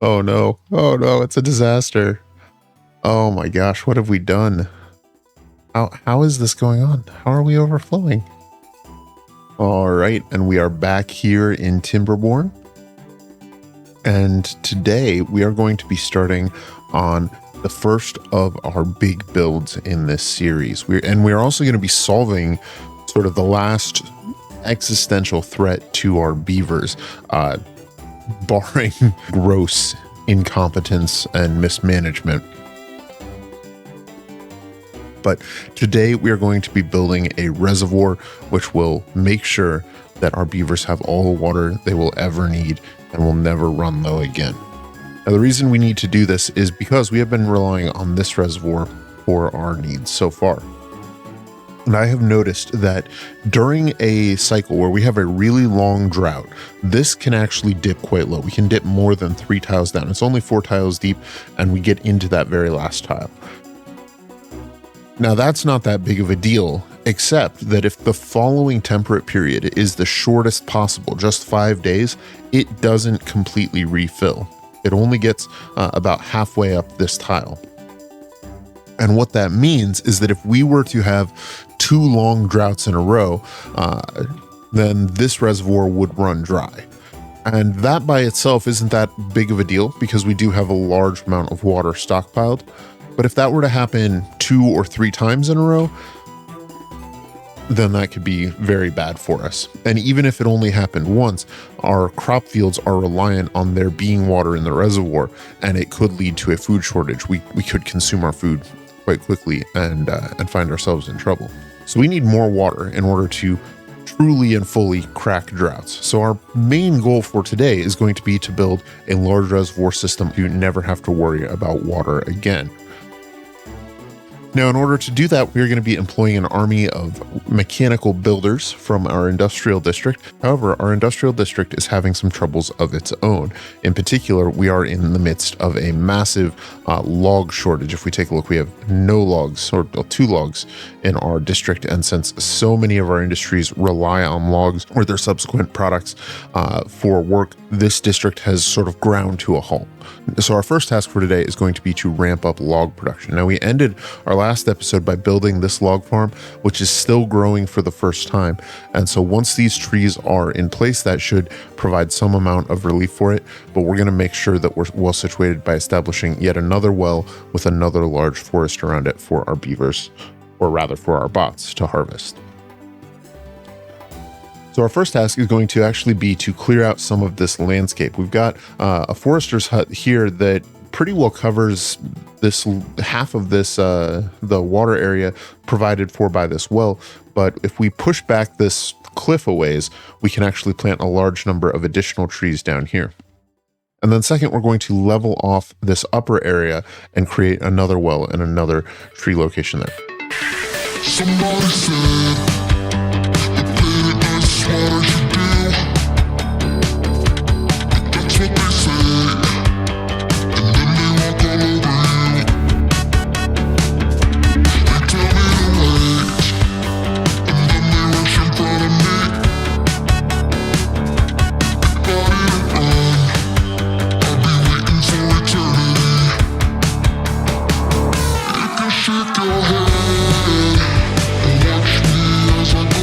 Oh no. Oh no, it's a disaster. Oh my gosh, what have we done? How is this going on? How are we overflowing? All right, and we are back here in Timberborn. And today we are going to be starting on the first of our big builds in this series. We're also going to be solving sort of the last existential threat to our beavers, barring gross incompetence and mismanagement. But today we are going to be building a reservoir which will make sure that our beavers have all the water they will ever need and will never run low again. Now, the reason we need to do this is because we have been relying on this reservoir for our needs so far. And I have noticed that during a cycle where we have a really long drought, this can actually dip quite low. We can dip more than 3 tiles down. It's only 4 tiles deep, and we get into that very last tile. Now, that's not that big of a deal, except that if the following temperate period is the shortest possible, just 5 days, it doesn't completely refill. It only gets about halfway up this tile. And what that means is that if we were to have 2 long droughts in a row, then this reservoir would run dry. And that by itself isn't that big of a deal because we do have a large amount of water stockpiled. But if that were to happen 2 or 3 times in a row, then that could be very bad for us. And even if it only happened once, our crop fields are reliant on there being water in the reservoir, and it could lead to a food shortage. We could consume our food quite quickly and find ourselves in trouble. So we need more water in order to truly and fully crack droughts. So our main goal for today is going to be to build a large reservoir system to never have to worry about water again. Now, in order to do that, we are going to be employing an army of mechanical builders from our industrial district. However, our industrial district is having some troubles of its own. In particular, we are in the midst of a massive log shortage. If we take a look, we have no logs, or 2 logs in our district. And since so many of our industries rely on logs or their subsequent products for work, this district has sort of ground to a halt. So our first task for today is going to be to ramp up log production. Now, we ended our last episode by building this log farm, which is still growing for the first time. And so once these trees are in place, that should provide some amount of relief for it. But we're going to make sure that we're well situated by establishing yet another well with another large forest around it for our beavers, or rather for our bots to harvest. So our first task is going to actually be to clear out some of this landscape. We've got a forester's hut here that pretty well covers this half of this the water area provided for by this well. But if we push back this cliff a ways, we can actually plant a large number of additional trees down here. And then second, we're going to level off this upper area and create another well and another tree location there. Somebody said what you do, that's what they say, and then they walk all over you. They tell me to wait, and then they rush in front of me. Body to run, I'll be waiting for eternity. You can shake your head and watch me as I go.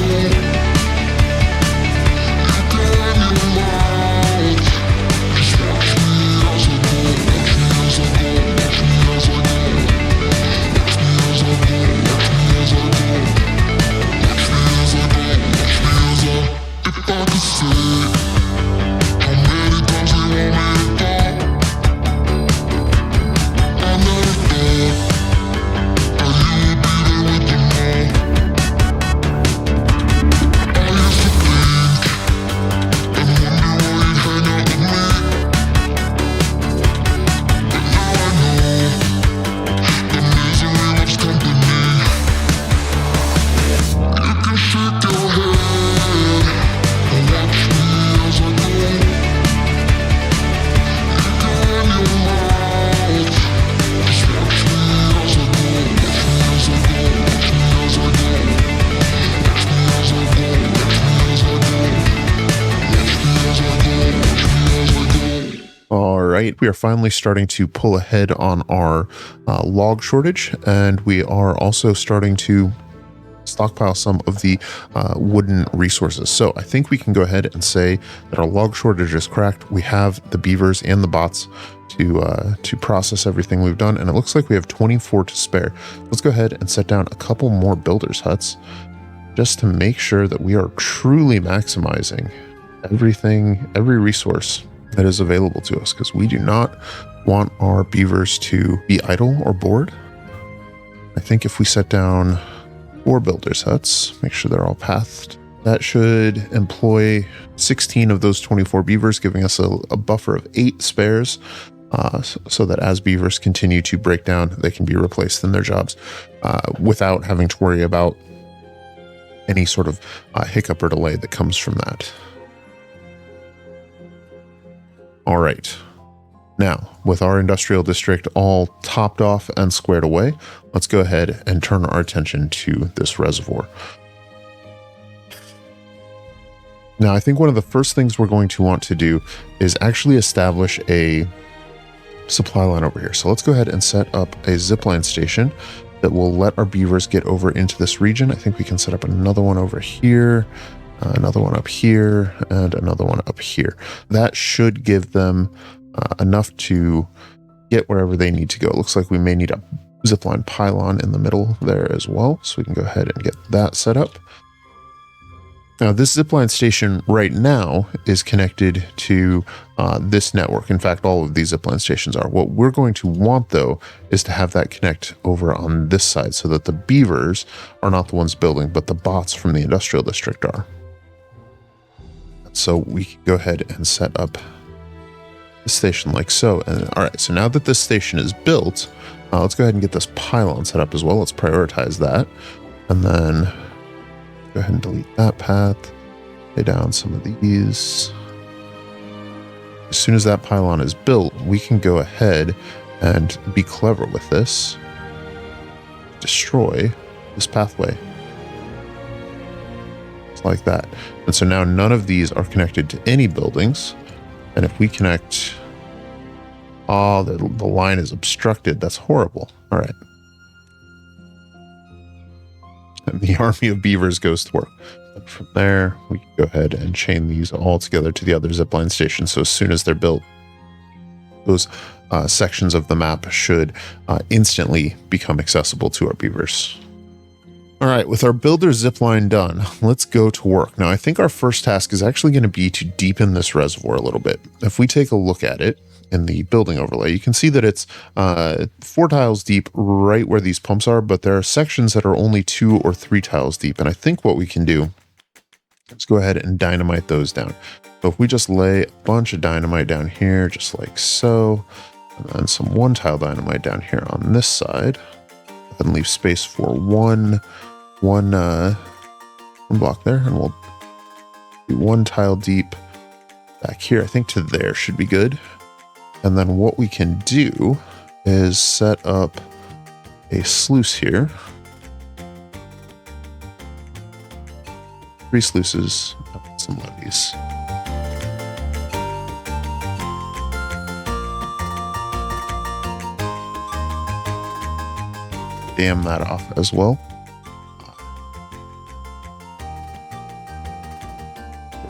think we are finally starting to pull ahead on our log shortage, and we are also starting to stockpile some of the wooden resources. So I think we can go ahead and say that our log shortage is cracked. We have the beavers and the bots to process everything we've done, and it looks like we have 24 to spare. Let's go ahead and set down a couple more builders huts just to make sure that we are truly maximizing everything, every resource that is available to us, because we do not want our beavers to be idle or bored. I think if we set down 4 builders huts, make sure they're all pathed, that should employ 16 of those 24 beavers, giving us a buffer of 8 spares, so that as beavers continue to break down, they can be replaced in their jobs without having to worry about any sort of hiccup or delay that comes from that. All right. Now, with our industrial district all topped off and squared away, let's go ahead and turn our attention to this reservoir. Now, I think one of the first things we're going to want to do is actually establish a supply line over here. So let's go ahead and set up a zipline station that will let our beavers get over into this region. I think we can set up another one over here, another one up here, and another one up here. That should give them enough to get wherever they need to go. It looks like we may need a zipline pylon in the middle there as well, so we can go ahead and get that set up. Now, this zipline station right now is connected to this network. In fact, all of these zipline stations are. What we're going to want, though, is to have that connect over on this side so that the beavers are not the ones building, but the bots from the industrial district are. So we can go ahead and set up the station like so. And all right, so now that this station is built, let's go ahead and get this pylon set up as well. Let's prioritize that. And then go ahead and delete that path, lay down some of these. As soon as that pylon is built, we can go ahead and be clever with this. Destroy this pathway. Just like that. And so now none of these are connected to any buildings. And if we connect, oh, the line is obstructed. That's horrible. All right. And the army of beavers goes to work. And from there, we can go ahead and chain these all together to the other zipline stations. So as soon as they're built, those sections of the map should instantly become accessible to our beavers. All right, with our builder zipline done, let's go to work. Now, I think our first task is actually going to be to deepen this reservoir a little bit. If we take a look at it in the building overlay, you can see that it's 4 tiles deep right where these pumps are, but there are sections that are only 2 or 3 tiles deep. And I think what we can do is go ahead and dynamite those down. So if we just lay a bunch of dynamite down here, just like so, and then some 1 tile dynamite down here on this side, and leave space for one block there, and we'll do 1 tile deep back here. I think to there should be good. And then what we can do is set up a sluice here. 3 sluices, and some levees. Dam that off as well.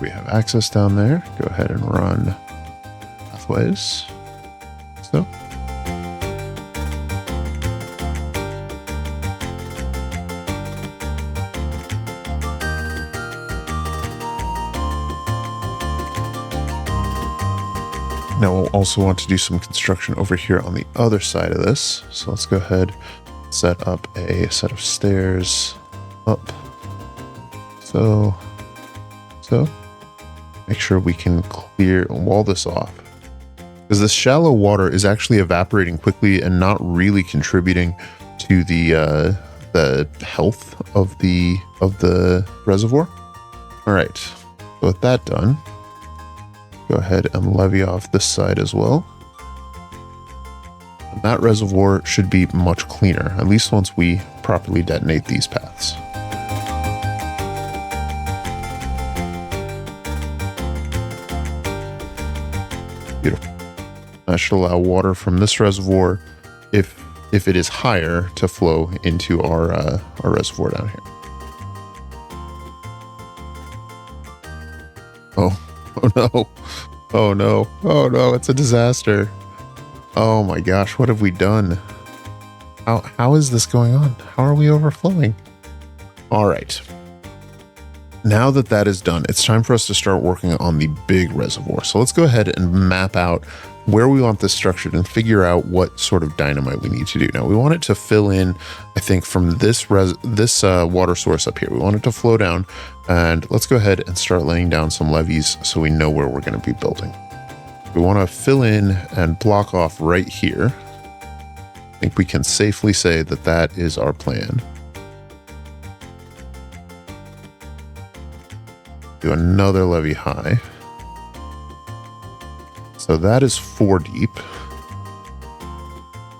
We have access down there. Go ahead and run pathways. So. Now we'll also want to do some construction over here on the other side of this. So let's go ahead, set up a set of stairs up. So. Make sure we can wall this off, because this shallow water is actually evaporating quickly and not really contributing to the health of the reservoir. All right, so with that done, go ahead and levee off this side as well. And that reservoir should be much cleaner, at least once we properly detonate these paths. Beautiful. That should allow water from this reservoir, if it is higher, to flow into our reservoir down here. Oh no. Oh no. Oh no, it's a disaster. Oh my gosh, what have we done? How is this going on? How are we overflowing? All right. Now that that is done, it's time for us to start working on the big reservoir. So let's go ahead and map out where we want this structured and figure out what sort of dynamite we need to do. Now we want it to fill in, I think, from this water source up here. We want it to flow down, and let's go ahead and start laying down some levees so we know where we're going to be building. We want to fill in and block off right here. I think we can safely say that that is our plan. Do another levee high. So that is 4 deep.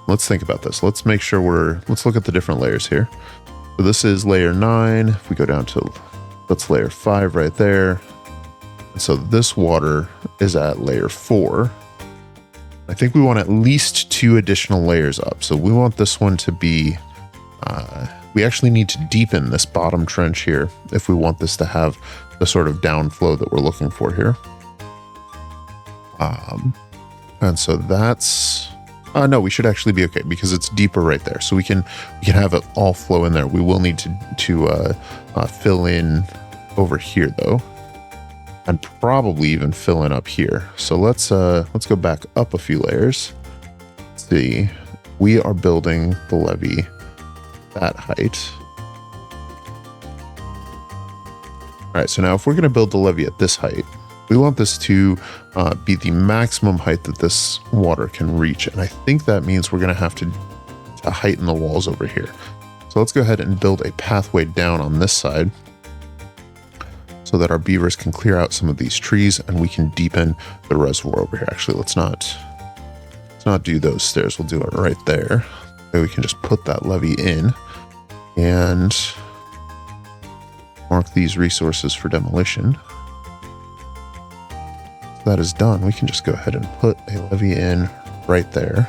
Let's think about this. Let's make sure let's look at the different layers here. So this is layer 9. If we go down to, that's layer 5 right there. And so this water is at layer 4. I think we want at least 2 additional layers up. So we want this one to be, we actually need to deepen this bottom trench here if we want this to have the sort of downflow that we're looking for here. And so that's, no, we should actually be okay because it's deeper right there. So we can have it all flow in there. We will need to fill in over here though, and probably even fill in up here. So let's go back up a few layers. Let's see, we are building the levee that height. All right, so now if we're going to build the levee at this height, we want this to be the maximum height that this water can reach. And I think that means we're going to have to heighten the walls over here. So let's go ahead and build a pathway down on this side so that our beavers can clear out some of these trees and we can deepen the reservoir over here. Actually, let's not do those stairs. We'll do it right there. Maybe we can just put that levee in and mark these resources for demolition. That is done, we can just go ahead and put a levee in right there.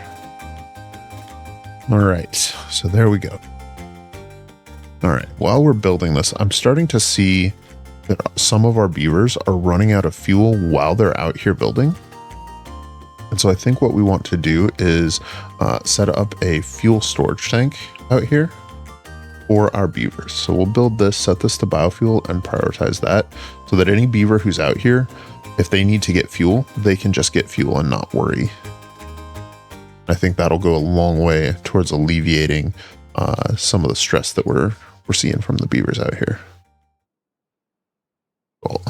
All right, so there we go. All right, while we're building this, I'm starting to see that some of our beavers are running out of fuel while they're out here building. And so I think what we want to do is set up a fuel storage tank out here for our beavers. So we'll build this, set this to biofuel, and prioritize that so that any beaver who's out here, if they need to get fuel, they can just get fuel and not worry. I think that'll go a long way towards alleviating some of the stress that we're seeing from the beavers out here. Cool.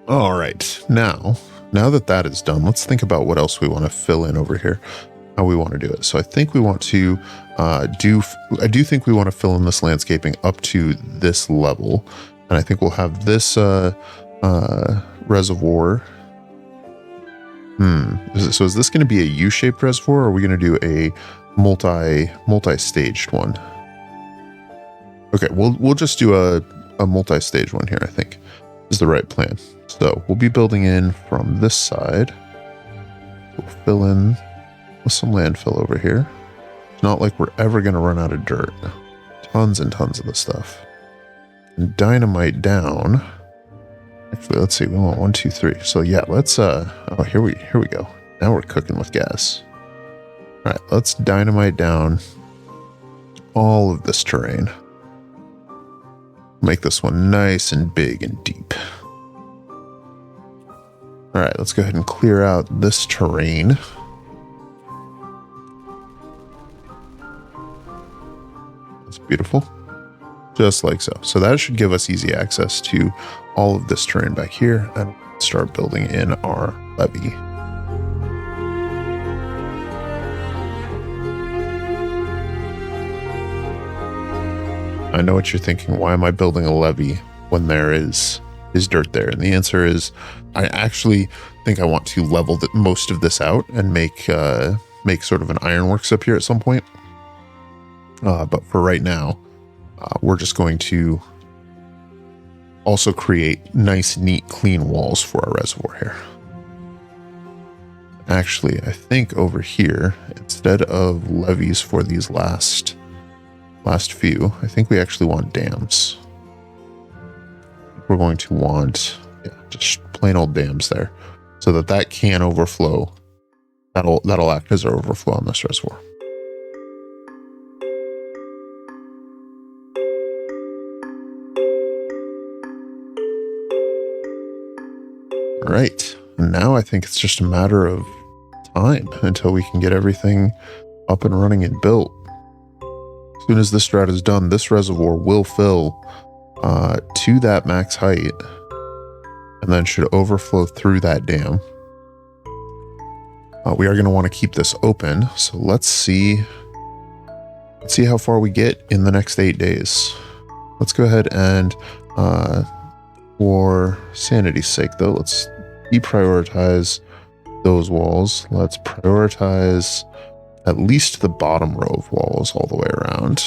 All right, now that that is done, let's think about what else we want to fill in over here, how we want to do it. So I think we want to I do think we want to fill in this landscaping up to this level. And I think we'll have this reservoir. So is this going to be a U-shaped reservoir, or are we going to do a multi-staged one? Okay, we'll just do a multi-stage one here, I think is the right plan. So we'll be building in from this side. We'll fill in with some landfill over here. It's not like we're ever going to run out of dirt. Tons and tons of this stuff. And dynamite down. Actually, let's see. We want 1, 2, 3. So yeah, let's oh, here we go. Now we're cooking with gas. All right, let's dynamite down all of this terrain. Make this one nice and big and deep. All right, let's go ahead and clear out this terrain. That's beautiful. Just like so. So that should give us easy access to all of this terrain back here and start building in our levee. I know what you're thinking. Why am I building a levee when there is dirt there? And the answer is, I actually think I want to level most of this out and make sort of an ironworks up here at some point. But for right now, we're just going to also create nice, neat, clean walls for our reservoir here. Actually, I think over here, instead of levees for these last few, I think we actually want dams. We're going to want just plain old dams there, so that can overflow. That'll act as our overflow on this reservoir. All right, and now I think it's just a matter of time until we can get everything up and running and built. As soon as this drought is done, this reservoir will fill to that max height and then should overflow through that dam. We are going to want to keep this open, so let's see how far we get in the next 8 days. Let's go ahead and for sanity's sake though, let's deprioritize those walls. Let's prioritize at least the bottom row of walls all the way around.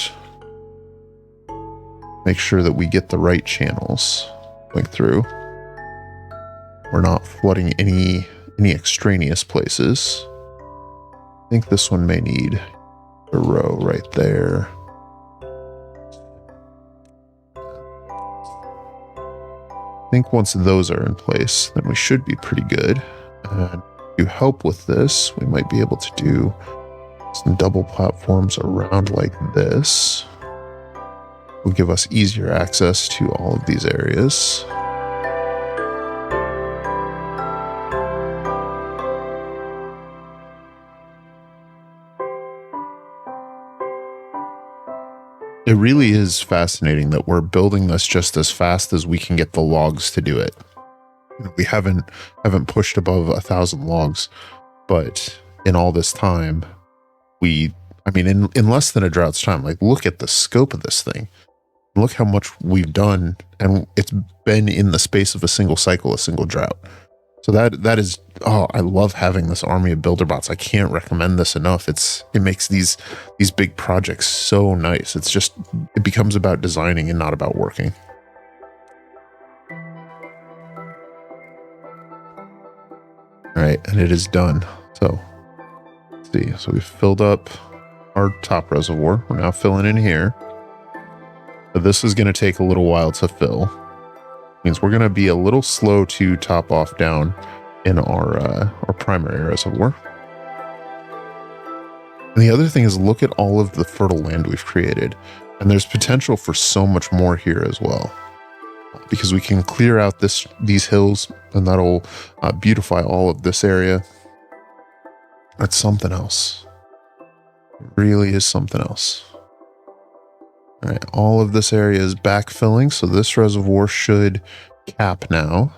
Make sure that we get the right channels going through. We're not flooding any extraneous places. I think this one may need a row right there. I think once those are in place, then we should be pretty good. And to help with this, we might be able to do some double platforms around like this. Will give us easier access to all of these areas. It really is fascinating that we're building this just as fast as we can get the logs to do it. We haven't pushed above 1,000 logs, but in all this time, in less than a drought's time, like look at the scope of this thing. Look how much we've done, and it's been in the space of a single cycle, a single drought. So that is, I love having this army of builder bots. I can't recommend this enough. It makes these big projects so nice. It becomes about designing and not about working. All right, and it is done. So let's see. So we've filled up our top reservoir. We're now filling in here. But this is going to take a little while to fill. Means we're going to be a little slow to top off down in our primary reservoir. And the other thing is, look at all of the fertile land we've created, and there's potential for so much more here as well, because we can clear out these hills, and that'll beautify all of this area. That's something else. It really is something else. All right, all of this area is backfilling, so this reservoir should cap now.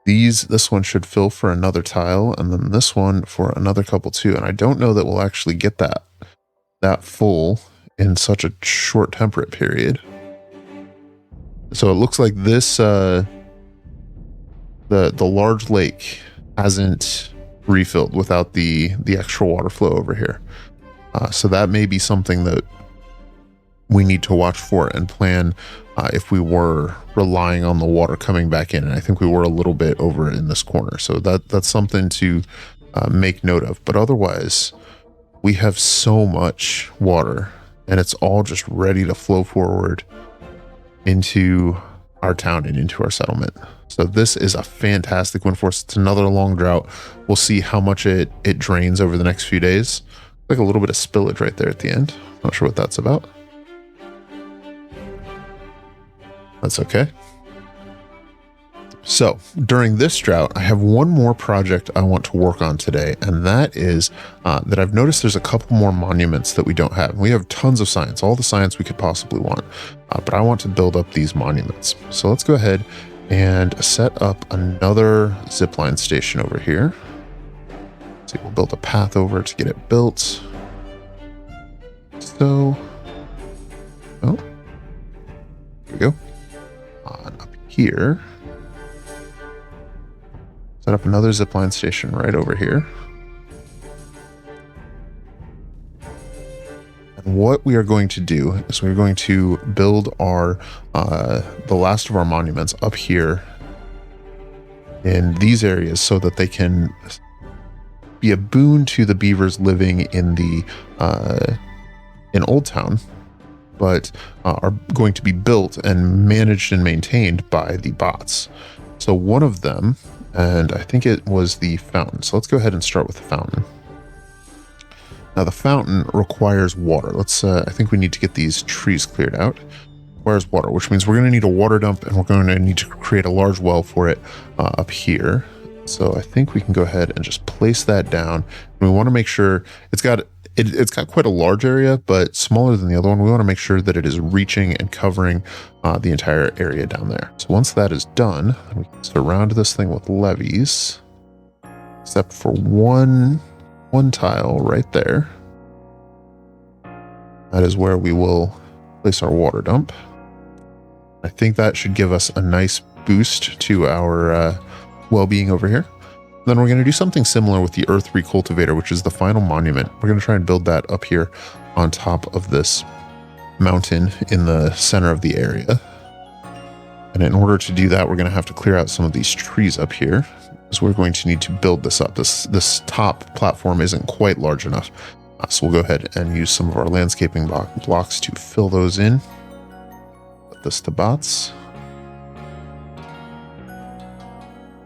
This one should fill for another tile, and then this one for another couple too. And I don't know that we'll actually get that full in such a short temperate period. So it looks like this the large lake hasn't refilled without the extra water flow over here. So that may be something that we need to watch for and plan if we were relying on the water coming back in. And I think we were a little bit over in this corner. So that's something to make note of. But otherwise, we have so much water, and it's all just ready to flow forward into our town and into our settlement. So this is a fantastic one for us. It's another long drought. We'll see how much it drains over the next few days. Like a little bit of spillage right there at the end. Not sure what that's about. That's okay. So during this drought, I have one more project I want to work on today, and that is that I've noticed there's a couple more monuments that we don't have. We have tons of science, all the science we could possibly want, but I want to build up these monuments. So let's go ahead and set up another zipline station over here. So we'll build a path over to get it built. So, here we go. On up here. Set up another zipline station right over here. What we are going to do is we're going to build our the last of our monuments up here in these areas so that they can be a boon to the beavers living in the in Old Town, but are going to be built and managed and maintained by the bots. So one of them, and I think it was the fountain. So let's go ahead and start with the fountain. Now the fountain requires water. Let's I think we need to get these trees cleared out. Requires water, which means we're going to need a water dump, and we're going to need to create a large well for it up here. So I think we can go ahead and just place that down. And we want to make sure it's got quite a large area, but smaller than the other one. We want to make sure that it is reaching and covering the entire area down there. So once that is done, we can surround this thing with levees, except for one tile right there. That is where we will place our water dump. I think that should give us a nice boost to our well-being over here. Then we're going to do something similar with the earth recultivator, which is the final monument. We're going to try and build that up here on top of this mountain in the center of the area. And in order to do that, we're going to have to clear out some of these trees up here, because we're going to need to build this up. This top platform isn't quite large enough. So we'll go ahead and use some of our landscaping blocks to fill those in. Put this to bots.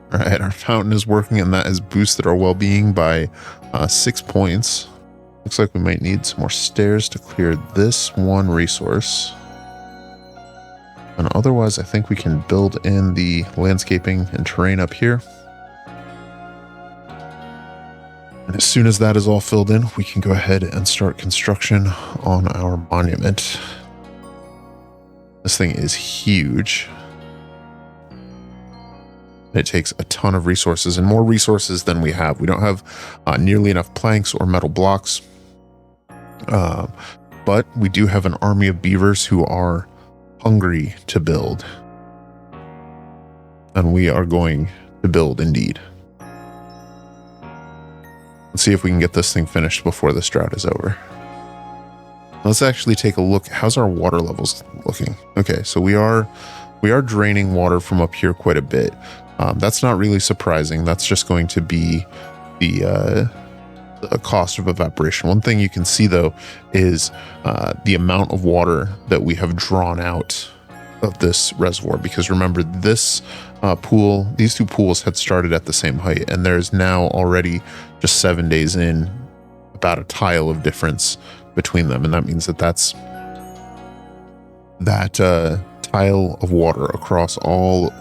All right, our fountain is working, and that has boosted our well-being by 6 points. Looks like we might need some more stairs to clear this one resource. And otherwise, I think we can build in the landscaping and terrain up here. And as soon as that is all filled in, we can go ahead and start construction on our monument. This thing is huge. It takes a ton of resources, and more resources than we have. We don't have nearly enough planks or metal blocks. But we do have an army of beavers who are hungry to build. And we are going to build indeed. Let's see if we can get this thing finished before this drought is over. Let's actually take a look. How's our water levels looking? Okay, so we are draining water from up here quite a bit. That's not really surprising. That's just going to be the cost of evaporation. One thing you can see, though, is the amount of water that we have drawn out of this reservoir. Because remember, this these two pools had started at the same height, and there's now already just 7 days in about a tile of difference between them, and that means that's tile of water across all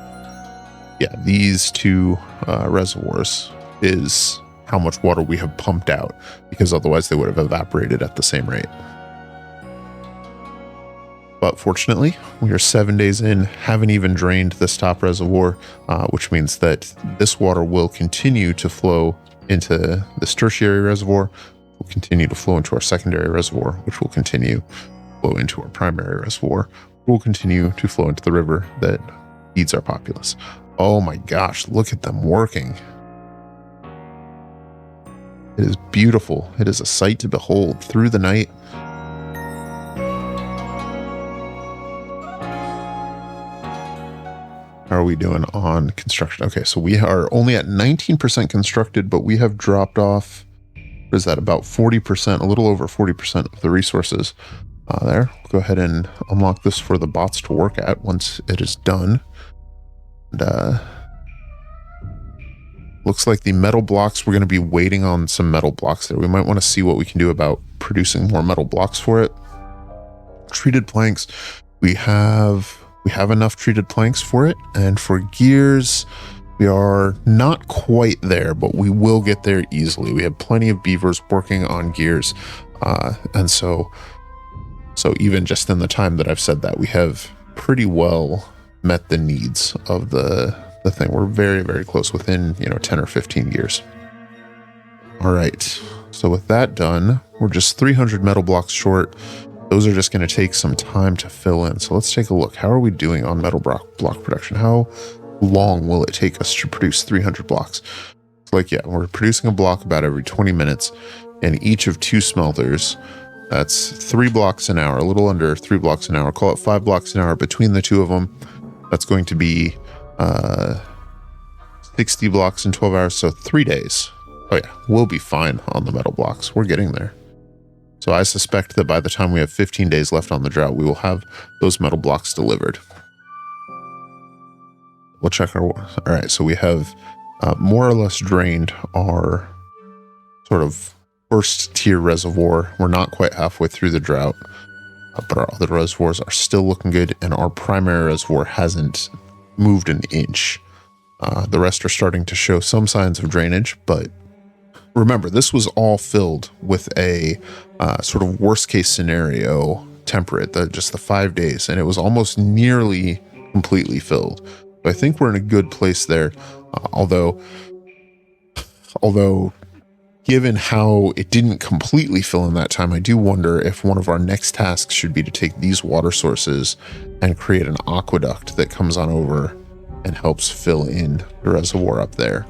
these two reservoirs is how much water we have pumped out, because otherwise they would have evaporated at the same rate. But fortunately, we are 7 days in, haven't even drained this top reservoir, which means that this water will continue to flow into this tertiary reservoir, will continue to flow into our secondary reservoir, which will continue to flow into our primary reservoir, will continue to flow into the river that feeds our populace. Oh my gosh, look at them working. It is beautiful. It is a sight to behold through the night. How are we doing on construction? Okay, so we are only at 19% constructed, but we have dropped off, what is that, about 40%, a little over 40% of the resources there. We'll go ahead and unlock this for the bots to work at once it is done. And looks like the metal blocks, we're going to be waiting on some metal blocks there. We might want to see what we can do about producing more metal blocks for it. Treated planks, we have enough treated planks for it, and for gears we are not quite there, but we will get there easily. We have plenty of beavers working on gears, and so even just in the time that I've said that, we have pretty well met the needs of the thing. We're very, very close, within 10 or 15 gears. All right, so with that done, we're just 300 metal blocks short. Those are just going to take some time to fill in. So let's take a look. How are we doing on metal block production? How long will it take us to produce 300 blocks? It's like, we're producing a block about every 20 minutes, and each of 2 smelters That's 3 blocks an hour, a little under 3 blocks an hour. Call it 5 blocks an hour between the two of them. That's going to be 60 blocks in 12 hours, so 3 days. Oh yeah, we'll be fine on the metal blocks. We're getting there. So I suspect that by the time we have 15 days left on the drought, we will have those metal blocks delivered. We'll check our... All right, so we have more or less drained our sort of first tier reservoir. We're not quite halfway through the drought, but our other reservoirs are still looking good, and our primary reservoir hasn't moved an inch. The rest are starting to show some signs of drainage, but remember, this was all filled with a sort of worst case scenario temperate, just the 5 days, and it was almost nearly completely filled. So I think we're in a good place there, although given how it didn't completely fill in that time, I do wonder if one of our next tasks should be to take these water sources and create an aqueduct that comes on over and helps fill in the reservoir up there.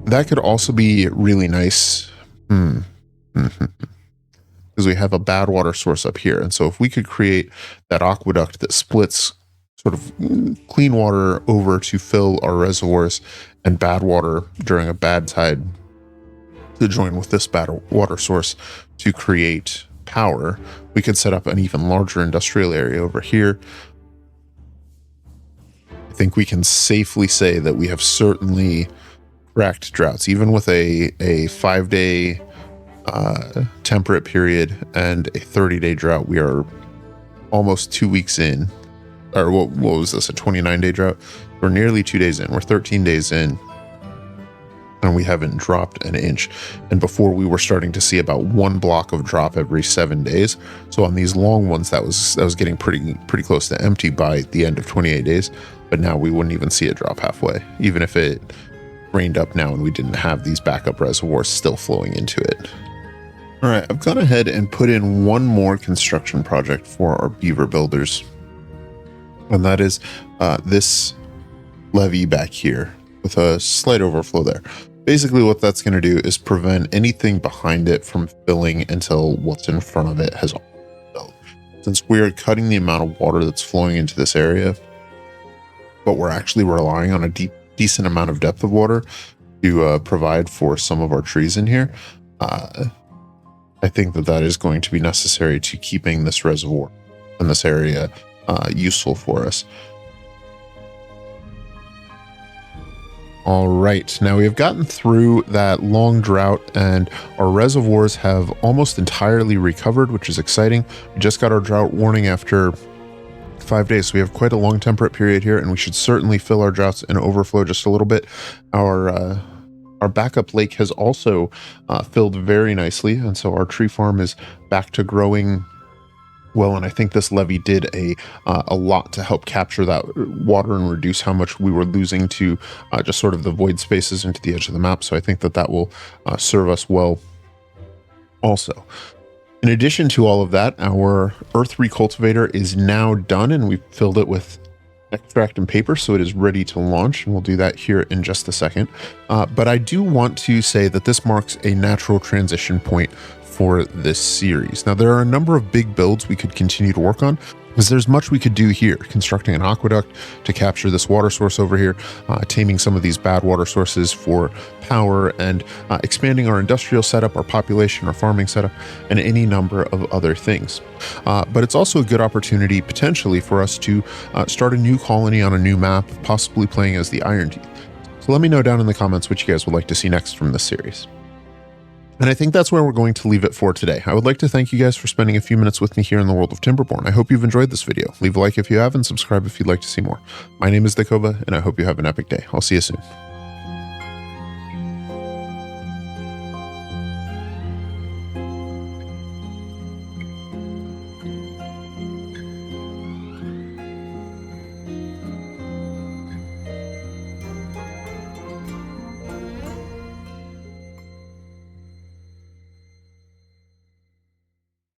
That could also be really nice because we have a bad water source up here. And so if we could create that aqueduct that splits sort of clean water over to fill our reservoirs and bad water during a bad tide to join with this bad water source to create power, we could set up an even larger industrial area over here. I think we can safely say that we have certainly cracked droughts, even with a 5-day temperate period and a 30-day drought. We are almost 2 weeks in, or what was this, a 29-day drought? We're nearly 2 days in. We're 13 days in, and we haven't dropped an inch. And before, we were starting to see about 1 block of drop every 7 days. So on these long ones, that was getting pretty close to empty by the end of 28 days. But now we wouldn't even see it drop halfway, even if it rained up now and we didn't have these backup reservoirs still flowing into it. All right, I've gone ahead and put in one more construction project for our beaver builders, and that is this levee back here with a slight overflow there. Basically what that's going to do is prevent anything behind it from filling until what's in front of it has filled. Since we are cutting the amount of water that's flowing into this area, but we're actually relying on a decent amount of depth of water to provide for some of our trees in here, I think that is going to be necessary to keeping this reservoir in this area useful for us. All right, now we have gotten through that long drought and our reservoirs have almost entirely recovered, which is exciting. We just got our drought warning after 5 days, so we have quite a long temperate period here, and we should certainly fill our droughts and overflow just a little bit. Our backup lake has also filled very nicely, and so our tree farm is back to growing well, and I think this levee did a lot to help capture that water and reduce how much we were losing to just sort of the void spaces into the edge of the map. So I think that will serve us well also. In addition to all of that, our earth recultivator is now done, and we've filled it with extract and paper, so it is ready to launch, and we'll do that here in just a second. But I do want to say that this marks a natural transition point for this series. Now, there are a number of big builds we could continue to work on, because there's much we could do here, constructing an aqueduct to capture this water source over here, taming some of these bad water sources for power, and expanding our industrial setup, our population, our farming setup, and any number of other things. But it's also a good opportunity potentially for us to start a new colony on a new map, possibly playing as the Iron Teeth. So let me know down in the comments what you guys would like to see next from this series. And I think that's where we're going to leave it for today. I would like to thank you guys for spending a few minutes with me here in the world of Timberborn. I hope you've enjoyed this video. Leave a like if you have, and subscribe if you'd like to see more. My name is Dakova, and I hope you have an epic day. I'll see you soon.